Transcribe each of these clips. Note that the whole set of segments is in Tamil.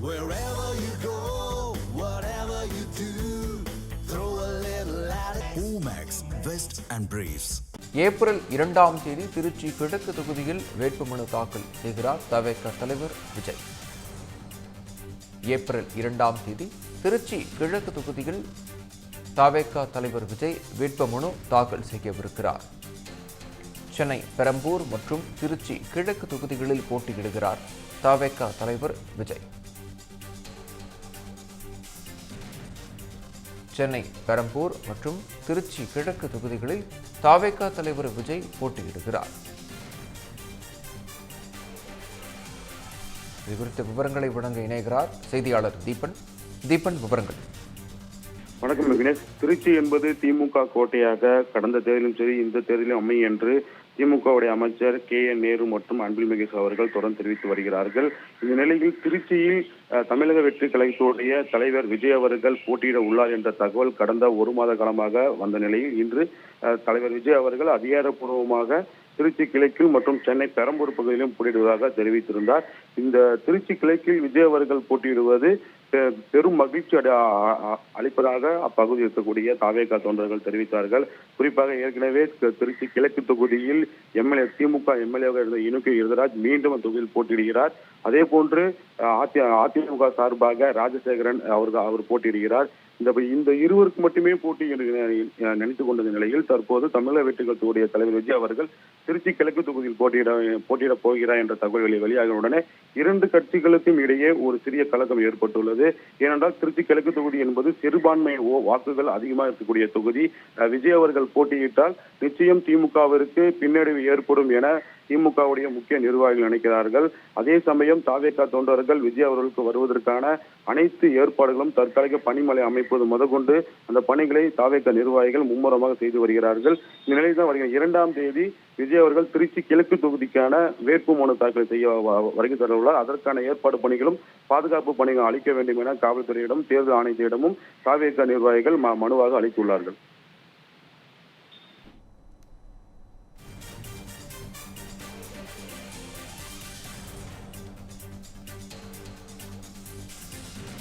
Wherever you go, whatever you do, throw a little at it. Omax, Vest and Briefs. April 2ஆம் தேதி திருச்சி கிழக்கு தொகுதியில் வேட்புமனு தாக்கல் செய்கிறார் தவேக தலைவர் விஜய். ஏப்ரல் 2ஆம் தேதி திருச்சி கிழக்கு தொகுதியில் தவேக தலைவர் விஜய் வேட்புமனு தாக்கல் செய்யவிருக்கிறார். சென்னை பெரம்பூர் மற்றும் திருச்சி கிழக்கு தொகுதிகளில் போட்டியிடுகிறார் தவேக தலைவர் விஜய். சென்னை பெரம்பூர் மற்றும் திருச்சி கிழக்கு தொகுதிகளில் தவேக தலைவர் விஜய் போட்டியிடுகிறார். இது குறித்த விவரங்களை வழங்க இணைகிறார் செய்தியாளர் தீபன். விவரங்கள். வணக்கம் விக்னேஷ். திருச்சி என்பது திமுக கோட்டையாக கடந்த தேர்தலும் சரி இந்த தேர்தலும் அமையும் என்று திமுகவுடைய அமைச்சர் KN நேரு மற்றும் அன்பில் மகேஷ் அவர்கள் தொடர்ந்து தெரிவித்து வருகிறார்கள். இந்த நிலையில் திருச்சியில் தமிழக வெற்றி கழகத்துடைய தலைவர் விஜய் அவர்கள் போட்டியிட உள்ளார் என்ற தகவல் கடந்த ஒரு மாத காலமாக வந்த நிலையில் இன்று தலைவர் விஜய் அவர்கள் அதிகாரப்பூர்வமாக திருச்சி கிழக்கில் மற்றும் சென்னை பெரம்பூர் பகுதியிலும் போட்டியிடுவதாக தெரிவித்திருந்தார். இந்த திருச்சி கிழக்கில் விஜய் அவர்கள் போட்டியிடுவது பெரும் மகிழ்ச்சி அளிப்பதாக அப்பகுதியில் இருக்கக்கூடிய தவேக தொண்டர்கள் தெரிவித்தார்கள். குறிப்பாக ஏற்கனவே திருச்சி கிழக்கு தொகுதியில் திமுக எம்எல்ஏவாக இருந்த இனுக்கு இருதராஜ் மீண்டும் அந்த தொகுதியில் போட்டியிடுகிறார். அதே போன்று அதிமுக சார்பாக ராஜசேகரன் அவர் போட்டியிடுகிறார். இந்த இருவருக்கு மட்டுமே போட்டி நினைத்துக் கொண்ட நிலையில் தற்போது தமிழக வெற்றி கழகத்துடைய தலைவர் விஜய் அவர்கள் திருச்சி கிழக்கு தொகுதியில் போட்டியிட போகிறார் என்ற தகவல்களை வெளியாக உடனே இரண்டு கட்சிகளுக்கும் இடையே ஒரு சிறிய கலக்கம் ஏற்பட்டுள்ளது. ஏனென்றால் திருச்சி கிழக்கு தொகுதி என்பது சிறுபான்மை வாக்குகள் அதிகமாக இருக்கக்கூடிய தொகுதி. விஜய் அவர்கள் போட்டியிட்டால் நிச்சயம் திமுகவிற்கு பின்னடைவு ஏற்படும் என திமுகவுடைய முக்கிய நிர்வாகிகள் நினைக்கிறார்கள். அதே சமயம் தவேக தொண்டர்கள் விஜய் அவர்களுக்கு வருவதற்கான அனைத்து ஏற்பாடுகளும் தற்காலிக பணிமனை அமைப்பது முதற்கொண்டு அந்த பணிகளை தவேக நிர்வாகிகள் மும்முரமாக செய்து வருகிறார்கள். இந்த நிலையில் தான் வருகிற 2ஆம் தேதி விஜய் அவர்கள் திருச்சி கிழக்கு தொகுதிக்கான வேட்புமனு தாக்கல் செய்ய வருகை தரவுள்ளார். அதற்கான ஏற்பாடு பணிகளும் பாதுகாப்பு பணிகள் அளிக்க வேண்டும் என காவல்துறையிடம் தேர்தல் ஆணையத்திடமும் தவேக நிர்வாகிகள் மனுவாக அளித்துள்ளார்கள்.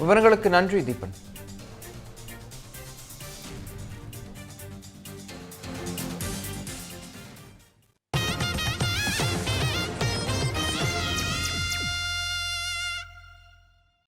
விவரங்களுக்கு நன்றி தீபன்.